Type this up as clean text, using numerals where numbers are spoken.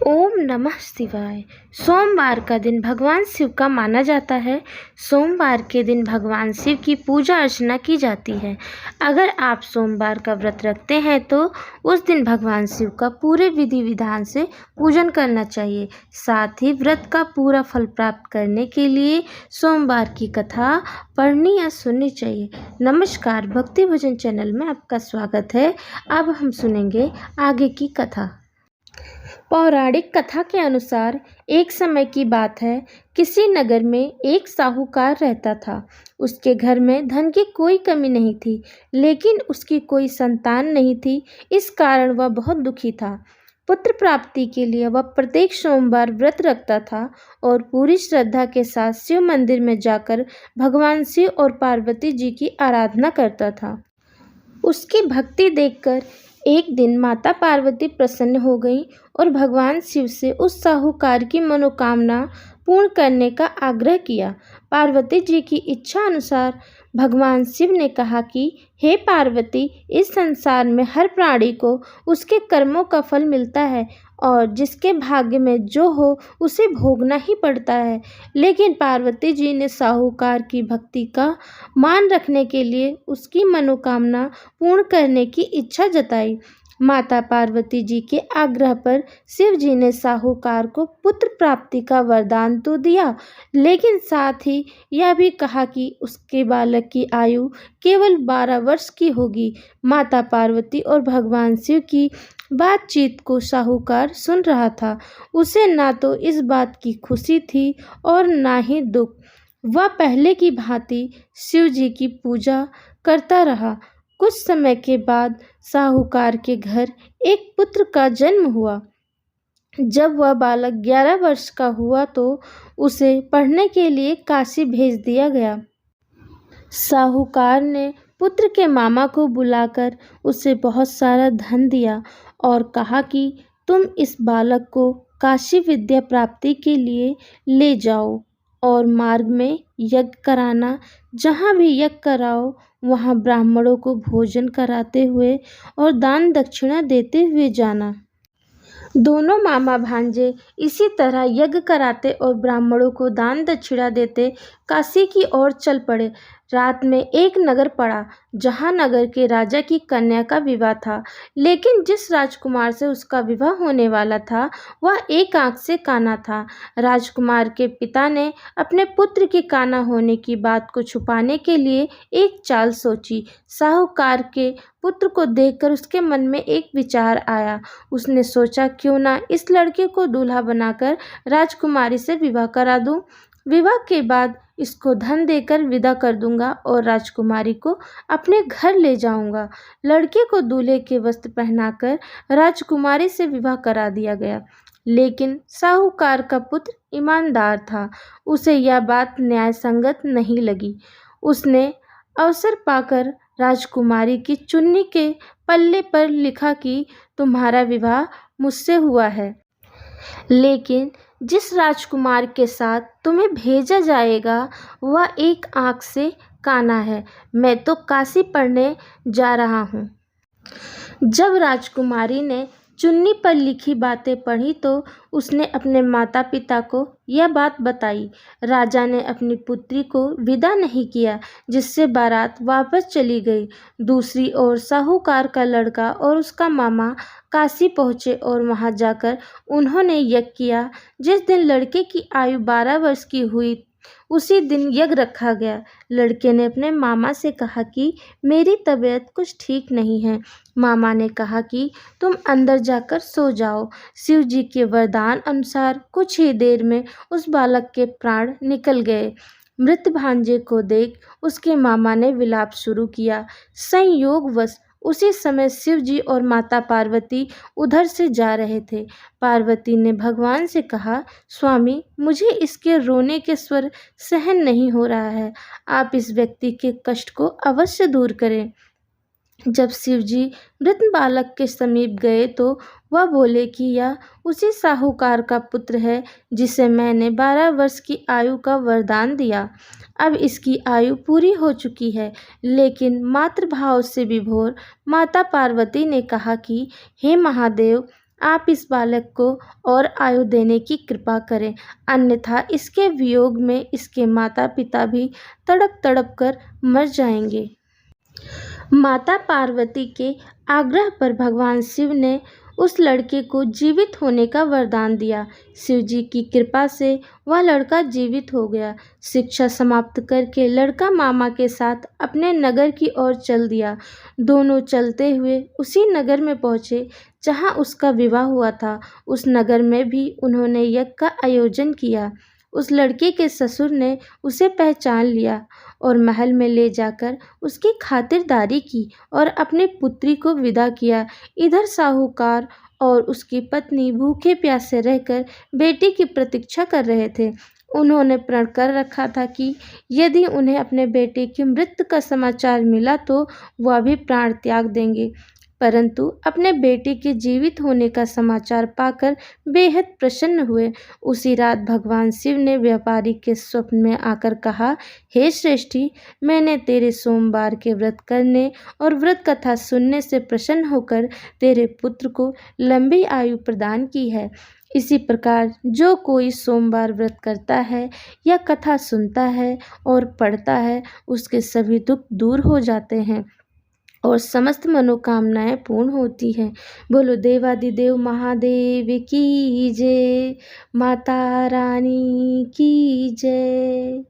ओम नमः शिवाय। सोमवार का दिन भगवान शिव का माना जाता है। सोमवार के दिन भगवान शिव की पूजा अर्चना की जाती है। अगर आप सोमवार का व्रत रखते हैं तो उस दिन भगवान शिव का पूरे विधि विधान से पूजन करना चाहिए। साथ ही व्रत का पूरा फल प्राप्त करने के लिए सोमवार की कथा पढ़नी या सुननी चाहिए। नमस्कार, भक्ति भजन चैनल में आपका स्वागत है। अब हम सुनेंगे आगे की कथा। पौराणिक कथा के अनुसार एक समय की बात है, किसी नगर में एक साहूकार रहता था। उसके घर में धन की कोई कमी नहीं थी, लेकिन उसकी कोई संतान नहीं थी। इस कारण वह बहुत दुखी था। पुत्र प्राप्ति के लिए वह प्रत्येक सोमवार व्रत रखता था और पूरी श्रद्धा के साथ शिव मंदिर में जाकर भगवान शिव और पार्वती जी की आराधना करता था। उसकी भक्ति देखकर एक दिन माता पार्वती प्रसन्न हो गईं और भगवान शिव से उस साहूकार की मनोकामना पूर्ण करने का आग्रह किया। पार्वती जी की इच्छा अनुसार भगवान शिव ने कहा कि हे पार्वती, इस संसार में हर प्राणी को उसके कर्मों का फल मिलता है और जिसके भाग्य में जो हो उसे भोगना ही पड़ता है। लेकिन पार्वती जी ने साहूकार की भक्ति का मान रखने के लिए उसकी मनोकामना पूर्ण करने की इच्छा जताई। माता पार्वती जी के आग्रह पर शिव जी ने साहूकार को पुत्र प्राप्ति का वरदान तो दिया, लेकिन साथ ही यह भी कहा कि उसके बालक की आयु केवल 12 वर्ष की होगी। माता पार्वती और भगवान शिव की बातचीत को साहूकार सुन रहा था। उसे ना तो इस बात की खुशी थी और ना ही दुख। वह पहले की भांति शिव जी की पूजा करता रहा। कुछ समय के बाद साहूकार के घर एक पुत्र का जन्म हुआ। जब वह बालक 11 वर्ष का हुआ तो उसे पढ़ने के लिए काशी भेज दिया गया। साहूकार ने पुत्र के मामा को बुलाकर उसे बहुत सारा धन दिया और कहा कि तुम इस बालक को काशी विद्या प्राप्ति के लिए ले जाओ और मार्ग में यज्ञ कराना। जहाँ भी यज्ञ कराओ वहाँ ब्राह्मणों को भोजन कराते हुए और दान दक्षिणा देते हुए जाना। दोनों मामा भांजे इसी तरह यज्ञ कराते और ब्राह्मणों को दान दक्षिणा देते काशी की ओर चल पड़े। रात में एक नगर पड़ा जहाँ नगर के राजा की कन्या का विवाह था, लेकिन जिस राजकुमार से उसका विवाह होने वाला था वह एक आंख से काना था। राजकुमार के पिता ने अपने पुत्र के काना होने की बात को छुपाने के लिए एक चाल सोची। साहूकार के पुत्र को देखकर उसके मन में एक विचार आया। उसने सोचा, क्यों ना इस लड़के को दूल्हा बनाकर राजकुमारी से विवाह करा दूं। विवाह के बाद इसको धन देकर विदा कर दूंगा और राजकुमारी को अपने घर ले जाऊंगा। लड़के को दूल्हे के वस्त्र पहनाकर राजकुमारी से विवाह करा दिया गया। लेकिन साहूकार का पुत्र ईमानदार था। उसे यह बात न्याय संगत नहीं लगी। उसने अवसर पाकर राजकुमारी की चुन्नी के पल्ले पर लिखा कि तुम्हारा विवाह मुझसे हुआ है, लेकिन जिस राजकुमार के साथ तुम्हें भेजा जाएगा वह एक आंख से काना है। मैं तो काशी पढ़ने जा रहा हूँ। जब राजकुमारी ने चुन्नी पर लिखी बातें पढ़ी तो उसने अपने माता पिता को यह बात बताई। राजा ने अपनी पुत्री को विदा नहीं किया, जिससे बारात वापस चली गई। दूसरी ओर साहूकार का लड़का और उसका मामा काशी पहुँचे और वहां जाकर उन्होंने यज्ञ किया। जिस दिन लड़के की आयु 12 वर्ष की हुई उसी दिन यज्ञ रखा गया। लड़के ने अपने मामा से कहा कि मेरी तबीयत कुछ ठीक नहीं है। मामा ने कहा कि तुम अंदर जाकर सो जाओ। शिव जी के वरदान अनुसार कुछ ही देर में उस बालक के प्राण निकल गए। मृत भांजे को देख उसके मामा ने विलाप शुरू किया। संयोगवश उसी समय शिव जी और माता पार्वती उधर से जा रहे थे। पार्वती ने भगवान से कहा, स्वामी, मुझे इसके रोने के स्वर सहन नहीं हो रहा है। आप इस व्यक्ति के कष्ट को अवश्य दूर करें। जब शिव जी मृत बालक के समीप गए तो वह बोले कि यह उसी साहूकार का पुत्र है जिसे मैंने 12 वर्ष की आयु का वरदान दिया। अब इसकी आयु पूरी हो चुकी है। लेकिन मातृभाव से विभोर माता पार्वती ने कहा कि हे महादेव, आप इस बालक को और आयु देने की कृपा करें, अन्यथा इसके वियोग में इसके माता पिता भी तड़प तड़प कर मर जाएंगे। माता पार्वती के आग्रह पर भगवान शिव ने उस लड़के को जीवित होने का वरदान दिया। शिव जी की कृपा से वह लड़का जीवित हो गया। शिक्षा समाप्त करके लड़का मामा के साथ अपने नगर की ओर चल दिया। दोनों चलते हुए उसी नगर में पहुंचे जहां उसका विवाह हुआ था। उस नगर में भी उन्होंने यज्ञ का आयोजन किया। उस लड़के के ससुर ने उसे पहचान लिया और महल में ले जाकर उसकी खातिरदारी की और अपनी पुत्री को विदा किया। इधर साहूकार और उसकी पत्नी भूखे प्यासे रहकर बेटी की प्रतीक्षा कर रहे थे। उन्होंने प्रण कर रखा था कि यदि उन्हें अपने बेटे की मृत्यु का समाचार मिला तो वह भी प्राण त्याग देंगे, परंतु अपने बेटे के जीवित होने का समाचार पाकर बेहद प्रसन्न हुए। उसी रात भगवान शिव ने व्यापारी के स्वप्न में आकर कहा, हे श्रेष्ठी, मैंने तेरे सोमवार के व्रत करने और व्रत कथा सुनने से प्रसन्न होकर तेरे पुत्र को लंबी आयु प्रदान की है। इसी प्रकार जो कोई सोमवार व्रत करता है या कथा सुनता है और पढ़ता है, उसके सभी दुख दूर हो जाते हैं और समस्त मनोकामनाएं पूर्ण होती हैं। बोलो देवादिदेव महादेव की जय, माता रानी की जय।